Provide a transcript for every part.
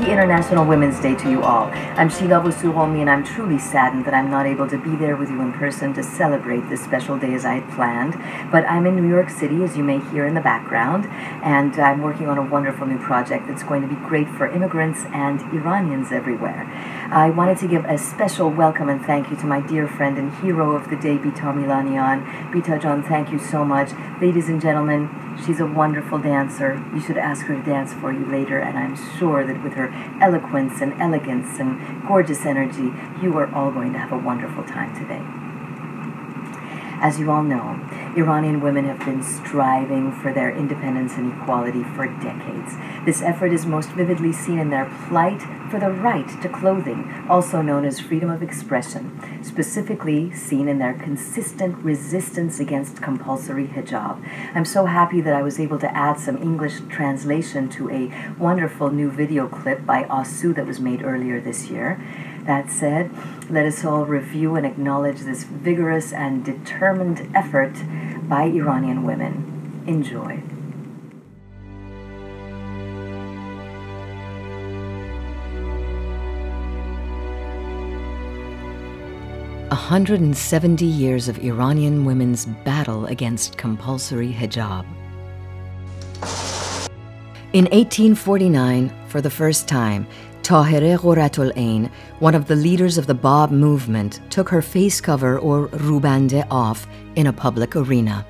Happy International Women's Day to you all. I'm Sheila Vusuhomi, and I'm truly saddened that I'm not able to be there with you in person to celebrate this special day as I had planned. But I'm in New York City, as you may hear in the background, and I'm working on a wonderful new project that's going to be great for immigrants and Iranians everywhere. I wanted to give a special welcome and thank you to my dear friend and hero of the day, Bita Milanian. Bita John, thank you so much. Ladies and gentlemen, she's a wonderful dancer. You should ask her to dance for you later, and I'm sure that with her eloquence and elegance and gorgeous energy, you are all going to have a wonderful time today. As you all know, Iranian women have been striving for their independence and equality for decades. This effort is most vividly seen in their plight for the right to clothing, also known as freedom of expression, specifically seen in their consistent resistance against compulsory hijab. I'm so happy that I was able to add some English translation to a wonderful new video clip by Asu that was made earlier this year. That said, let us all review and acknowledge this vigorous and determined effort by Iranian women. Enjoy. "170 years of Iranian women's battle against compulsory hijab." In 1849, for the first time, Tahireh Qurratul Ain, one of the leaders of the Bab movement, took her face cover or rubande off in a public arena.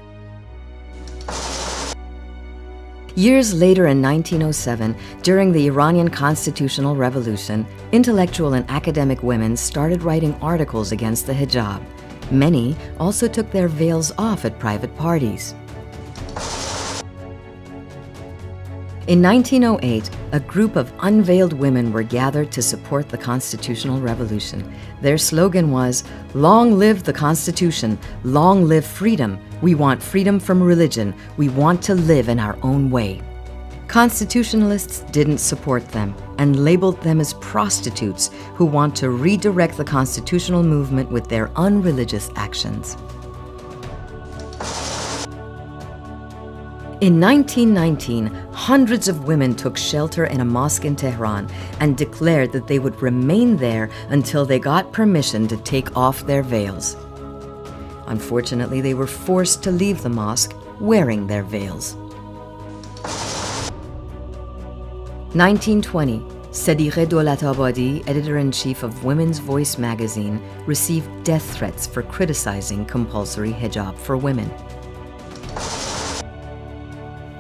Years later, in 1907, during the Iranian Constitutional Revolution, intellectual and academic women started writing articles against the hijab. Many also took their veils off at private parties. In 1908, a group of unveiled women were gathered to support the Constitutional Revolution. Their slogan was, "Long live the Constitution, long live freedom. We want freedom from religion. We want to live in our own way." Constitutionalists didn't support them and labeled them as prostitutes who want to redirect the constitutional movement with their unreligious actions. In 1919, hundreds of women took shelter in a mosque in Tehran and declared that they would remain there until they got permission to take off their veils. Unfortunately, they were forced to leave the mosque wearing their veils. 1920, Sadiqeh Dolatabadi, editor-in-chief of Women's Voice magazine, received death threats for criticizing compulsory hijab for women.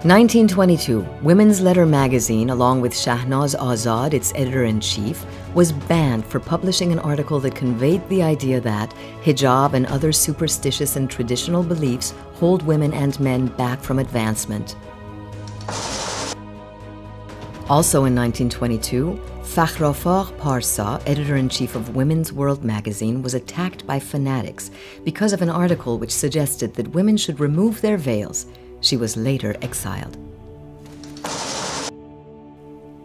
1922, Women's Letter magazine, along with Shahnaz Azad, its editor-in-chief, was banned for publishing an article that conveyed the idea that hijab and other superstitious and traditional beliefs hold women and men back from advancement. Also in 1922, Fakhrafakh Parsa, editor-in-chief of Women's World magazine, was attacked by fanatics because of an article which suggested that women should remove their veils. She was later exiled.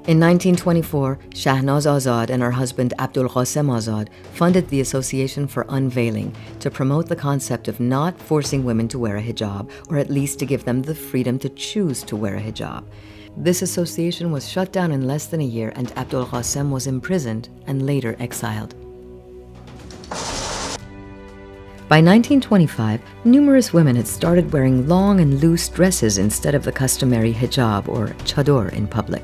In 1924, Shahnaz Azad and her husband Abdul Qasem Azad funded the Association for Unveiling to promote the concept of not forcing women to wear a hijab, or at least to give them the freedom to choose to wear a hijab. This association was shut down in less than a year, and Abdul Qasem was imprisoned and later exiled. By 1925, numerous women had started wearing long and loose dresses instead of the customary hijab or chador in public.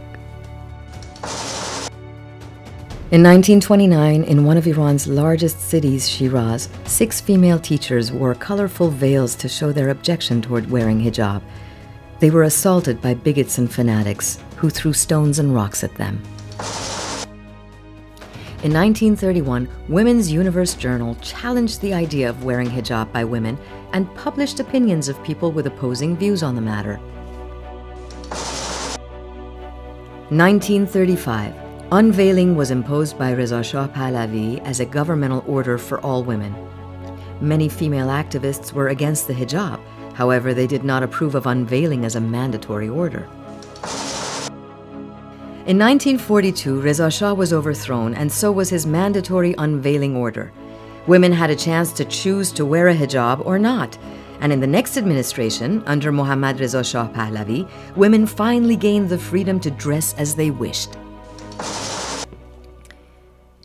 In 1929, in one of Iran's largest cities, Shiraz, 6 female teachers wore colorful veils to show their objection toward wearing hijab. They were assaulted by bigots and fanatics who threw stones and rocks at them. In 1931, Women's Universe Journal challenged the idea of wearing hijab by women and published opinions of people with opposing views on the matter. 1935, unveiling was imposed by Reza Shah Pahlavi as a governmental order for all women. Many female activists were against the hijab. However, they did not approve of unveiling as a mandatory order. In 1942, Reza Shah was overthrown, and so was his mandatory unveiling order. Women had a chance to choose to wear a hijab or not. And in the next administration, under Mohammad Reza Shah Pahlavi, women finally gained the freedom to dress as they wished.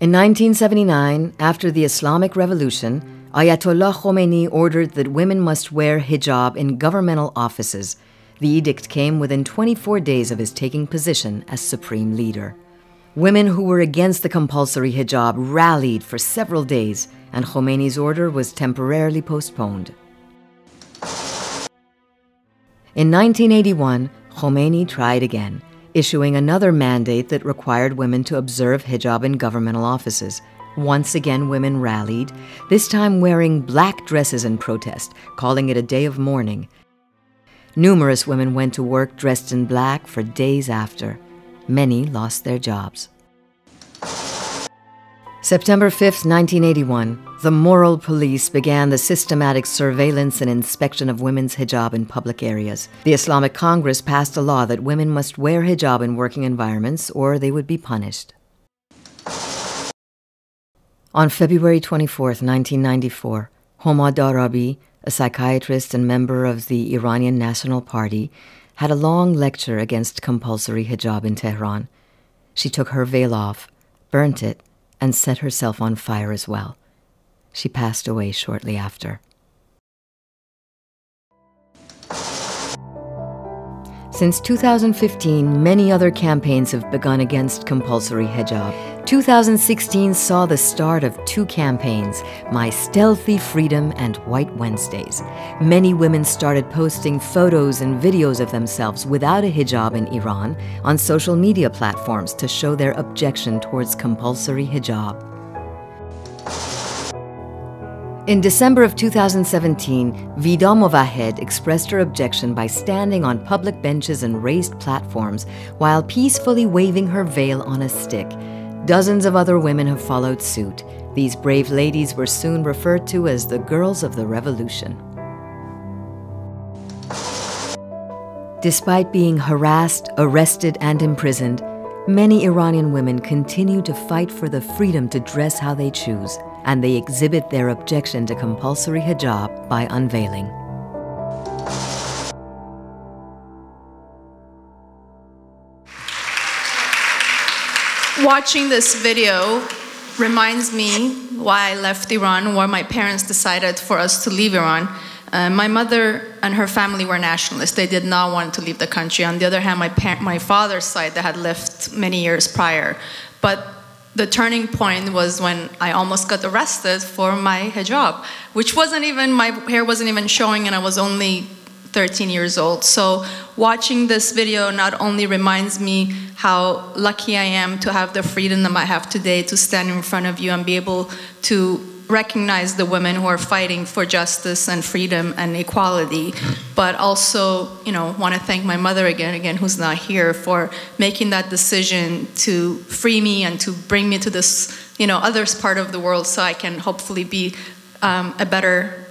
In 1979, after the Islamic Revolution, Ayatollah Khomeini ordered that women must wear hijab in governmental offices. The edict came within 24 days of his taking position as supreme leader. Women who were against the compulsory hijab rallied for several days, and Khomeini's order was temporarily postponed. In 1981, Khomeini tried again, issuing another mandate that required women to observe hijab in governmental offices. Once again, women rallied, this time wearing black dresses in protest, calling it a day of mourning. Numerous women went to work dressed in black for days after. Many lost their jobs. September 5, 1981, the moral police began the systematic surveillance and inspection of women's hijab in public areas. The Islamic Congress passed a law that women must wear hijab in working environments or they would be punished. On February 24, 1994, Homa Darabi, a psychiatrist and member of the Iranian National Party, had a long lecture against compulsory hijab in Tehran. She took her veil off, burnt it, and set herself on fire as well. She passed away shortly after. Since 2015, many other campaigns have begun against compulsory hijab. 2016 saw the start of two campaigns, My Stealthy Freedom and White Wednesdays. Many women started posting photos and videos of themselves without a hijab in Iran on social media platforms to show their objection towards compulsory hijab. In December of 2017, Vida Movahed expressed her objection by standing on public benches and raised platforms while peacefully waving her veil on a stick. Dozens of other women have followed suit. These brave ladies were soon referred to as the Girls of the Revolution. Despite being harassed, arrested, and imprisoned, many Iranian women continue to fight for the freedom to dress how they choose, and they exhibit their objection to compulsory hijab by unveiling. Watching this video reminds me why I left Iran, why my parents decided for us to leave Iran. My mother and her family were nationalists. They did not want to leave the country. On the other hand, my father's side, they had left many years prior. But the turning point was when I almost got arrested for my hijab, which wasn't even, my hair wasn't even showing, and I was only 13 years old. So watching this video not only reminds me how lucky I am to have the freedom that I have today to stand in front of you and be able to recognize the women who are fighting for justice and freedom and equality, but also, want to thank my mother again, who's not here, for making that decision to free me and to bring me to this, other part of the world so I can hopefully be a better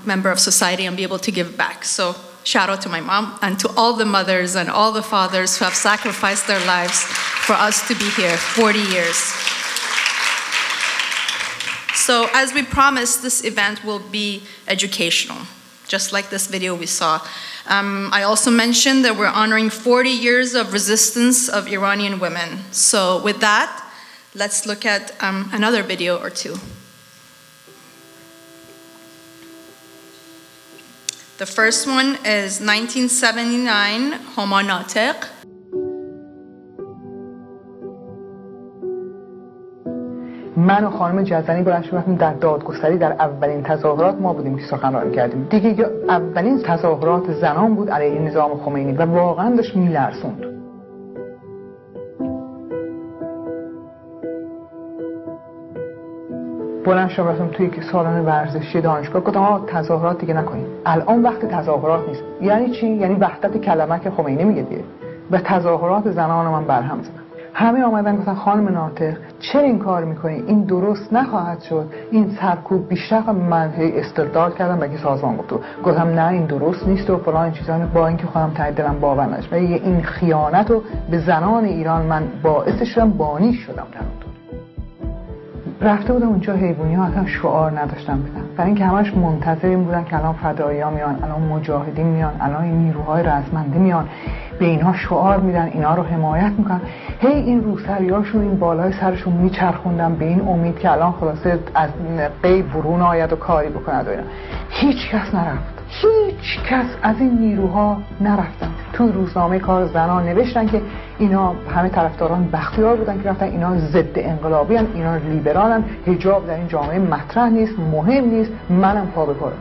member of society and be able to give back. So shout out to my mom and to all the mothers and all the fathers who have sacrificed their lives for us to be here 40 years. So as we promised, this event will be educational, just like this video we saw. I also mentioned that we're honoring 40 years of resistance of Iranian women. So with that, let's look at another video or two. The first one is 1979, Homa Natiq. من و خانم جزنی بلند شدیم در دادگستری در اولین تظاهرات ما بودیم که سخنرانی کردیم. دیگه اولین تظاهرات زنان بود علیه نظام خمینی و واقعا داشت میلرزوند. بلند شدم رفتم توی یک سالن ورزشی دانشگاه، گفتم آقا تظاهرات دیگه نکنیم. الان وقت تظاهرات نیست. یعنی چی؟ یعنی وحدت کلمه که خمینی میگه دیگه. به تظاهرات زنان من برهم زدم. همه آمدن گفتن خانم ناطق چرا این کار میکنی؟ این درست نخواهد شد. این سرکوب بیشتر. من استدلال کردم و که سازمان گفتم نه این درست نیست و فلان این چیزا. با اینکه خودم ته دلم باور نشد و این خیانت رو به زنان ایران من باعث شدم، بانی شدم در اون. رفته بودم اونجا، حیوانی ها اصلا شعار نداشتم بدم، برای اینکه همش منتظر این بودن که الان فدایی ها میان، الان مجاهدین میان، الان این نیروهای رزمنده میان. به اینها شعار میدن، اینا رو حمایت میکنن. هی این روسریاشون این بالای سرشون میچرخوندن به این امید که الان خلاصه از غیب برون آید و کاری بکند و اینا. هیچ کس نرفت، هیچ کس از این نیروها نرفتن. توی روزنامه کار زنان نوشتن که اینا همه طرفداران بختیار بودن که رفتن، اینا ضد انقلابی هن، اینا لیبرالن، حجاب در این جامعه مطرح نیست، مهم نیست. منم پا به پا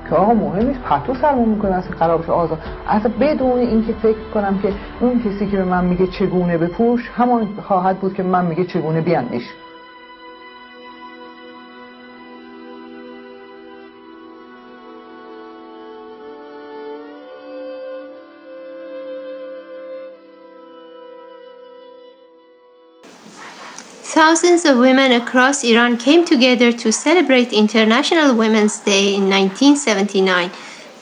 که آقا مهم نیست، پتو سرمون میکنه اصلا قرار بشه آزاد. اصلا بدون اینکه فکر کنم که اون کسی که به من میگه چگونه بپوش همان خواهد بود که من میگه چگونه بیاندیش. Thousands of women across Iran came together to celebrate International Women's Day in 1979.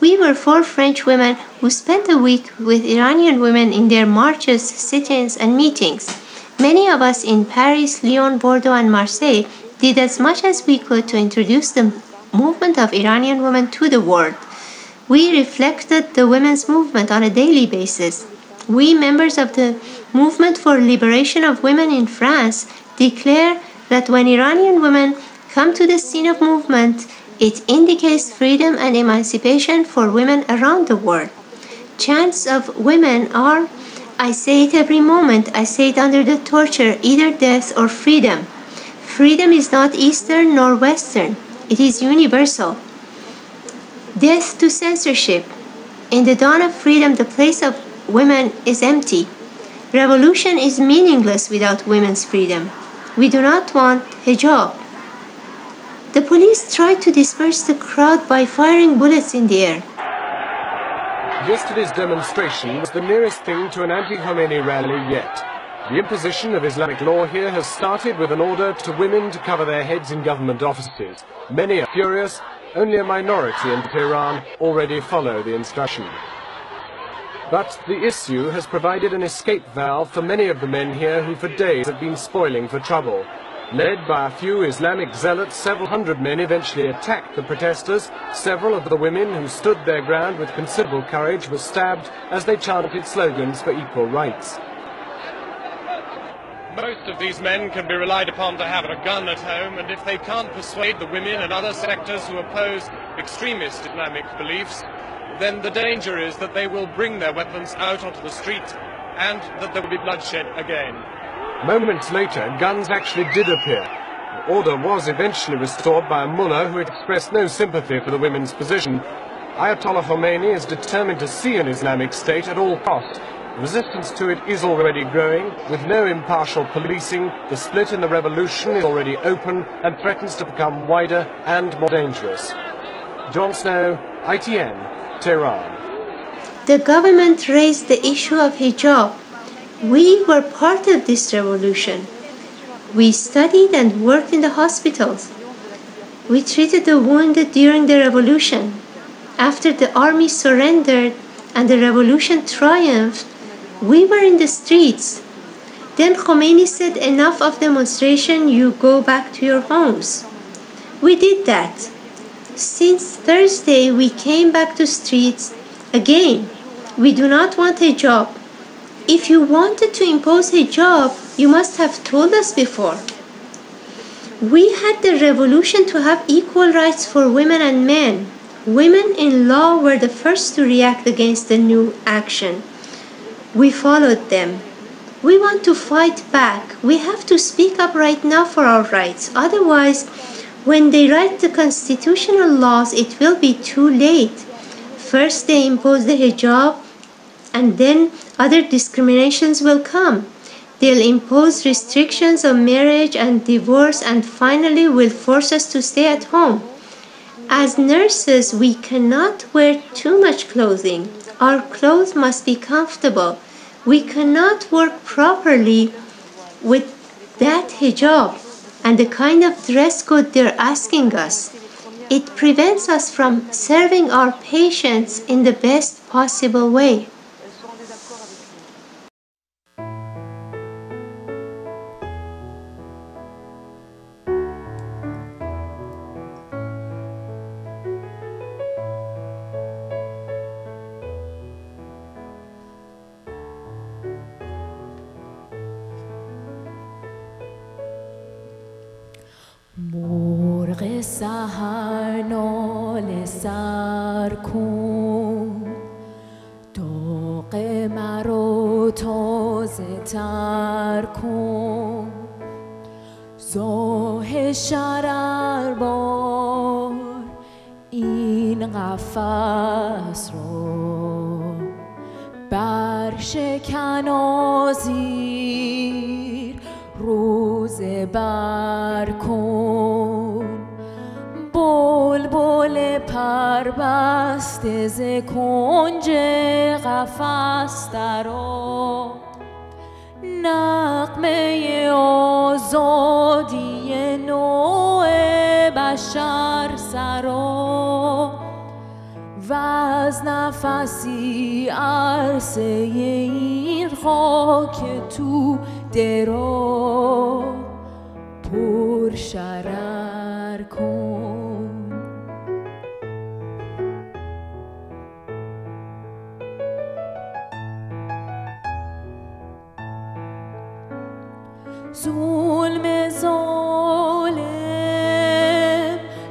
We were 4 French women who spent a week with Iranian women in their marches, sit-ins, and meetings. Many of us in Paris, Lyon, Bordeaux, and Marseille did as much as we could to introduce the movement of Iranian women to the world. We reflected the women's movement on a daily basis. We, members of the Movement for Liberation of Women in France, declare that when Iranian women come to the scene of movement, it indicates freedom and emancipation for women around the world. Chants of women are, I say it every moment, I say it under the torture, either death or freedom. Freedom is not Eastern nor Western, it is universal. Death to censorship. In the dawn of freedom, the place of women is empty. Revolution is meaningless without women's freedom. We do not want hijab. The police tried to disperse the crowd by firing bullets in the air. Yesterday's demonstration was the nearest thing to an anti-Khomeini rally yet. The imposition of Islamic law here has started with an order to women to cover their heads in government offices. Many are furious. Only a minority in Tehran already follow the instruction. But the issue has provided an escape valve for many of the men here who for days have been spoiling for trouble. Led by a few Islamic zealots, several hundred men eventually attacked the protesters. Several of the women who stood their ground with considerable courage were stabbed as they chanted slogans for equal rights. Most of these men can be relied upon to have a gun at home, and if they can't persuade the women and other sectors who oppose extremist Islamic beliefs, then the danger is that they will bring their weapons out onto the street and that there will be bloodshed again. Moments later, guns actually did appear. The order was eventually restored by a mullah who had expressed no sympathy for the women's position. Ayatollah Khomeini is determined to see an Islamic state at all costs. Resistance to it is already growing. With no impartial policing, the split in the revolution is already open and threatens to become wider and more dangerous. Jon Snow, ITN, Tehran. The government raised the issue of hijab. We were part of this revolution. We studied and worked in the hospitals. We treated the wounded during the revolution. After the army surrendered and the revolution triumphed, we were in the streets. Then Khomeini said, enough of demonstration, you go back to your homes. We did that. Since Thursday, we came back to streets again. We do not want hijab. If you wanted to impose hijab, you must have told us before. We had the revolution to have equal rights for women and men. Women in law were the first to react against the new action. We followed them. We want to fight back. We have to speak up right now for our rights. Otherwise, when they write the constitutional laws, it will be too late. First they impose the hijab, and then other discriminations will come. They'll impose restrictions on marriage and divorce, and finally will force us to stay at home. As nurses, we cannot wear too much clothing. Our clothes must be comfortable. We cannot work properly with that hijab and the kind of dress code they're asking us. It prevents us from serving our patients in the best possible way. سحر ناله سر کن، داغ مرا تازه تر کن، زاه شرر بار این قفس را، برشکن آذیر روزه بر کن، بلبل پربسته ز کنج قفس درآ، نغمه آزادی نوع بشر سرا، و از نفسی عرصه این خاک تو درا پر شرر کن. ظلم ظالم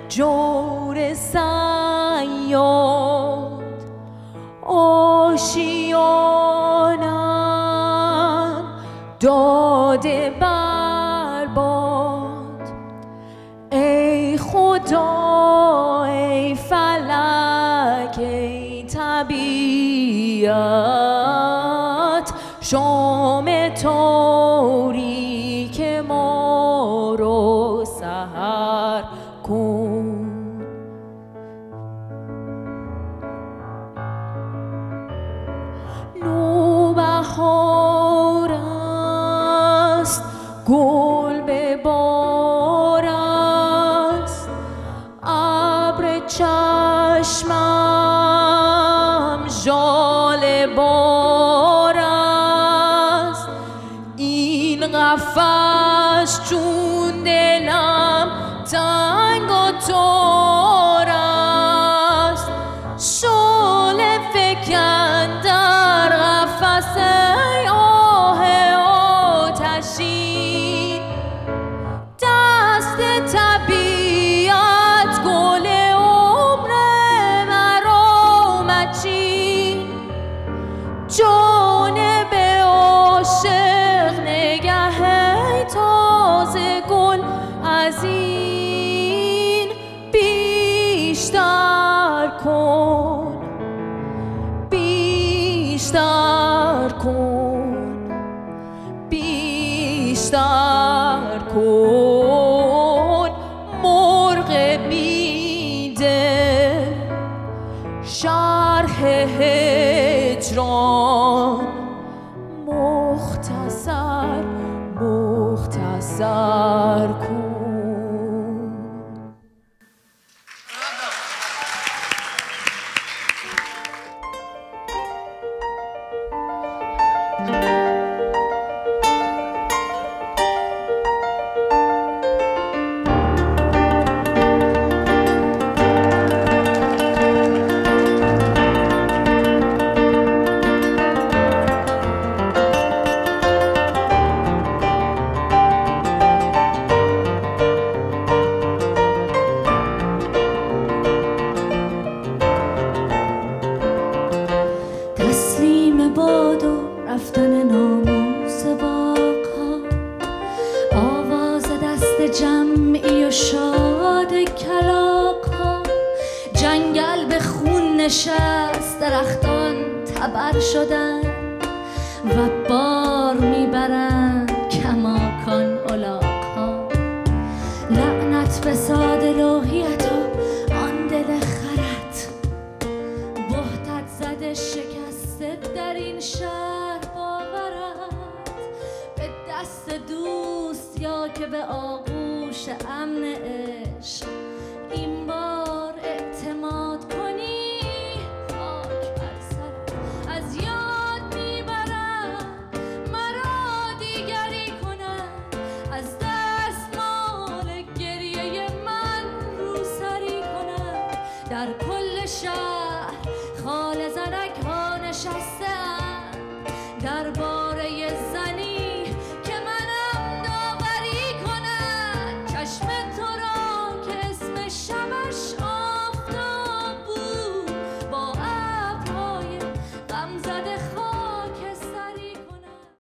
جور صیاد، آشیانم داده برباد، ای خدا ای فلک ای طبیعت، شام تاریک ما رو سحر کن. نوبهار است گل به بار است، ابر چشمم ژاله بار است، این قفس چون دلم تنگ و تار است، شعله فکن در قفس آه آتشین، دست طبیعت گل عمر مرا مچین، جانب عاشق نگه تازه گل از این بیشتر کن، بیشتر کن، بیشتر کن. مرغ میده شرح هجران، مختصر مختصر کن. رفتن ناموس باغ‌ها، آواز دست جمعی و شاد کلاغ‌ها، جنگل به خون نشست، درختان تبر شدن و بار میبرند کماکان الاغ‌ها. لعنت به ساده لوحیت و آن دل خرد، وحدت زده شکسته در این شهر باورد، به دست دوست یا که به آغوش امن عشق این بار اعتماد کنی، خاک بر سرت از یاد میبرد، مرا دیگری کند، از دستمال گریه من روسری کند، در کل شهر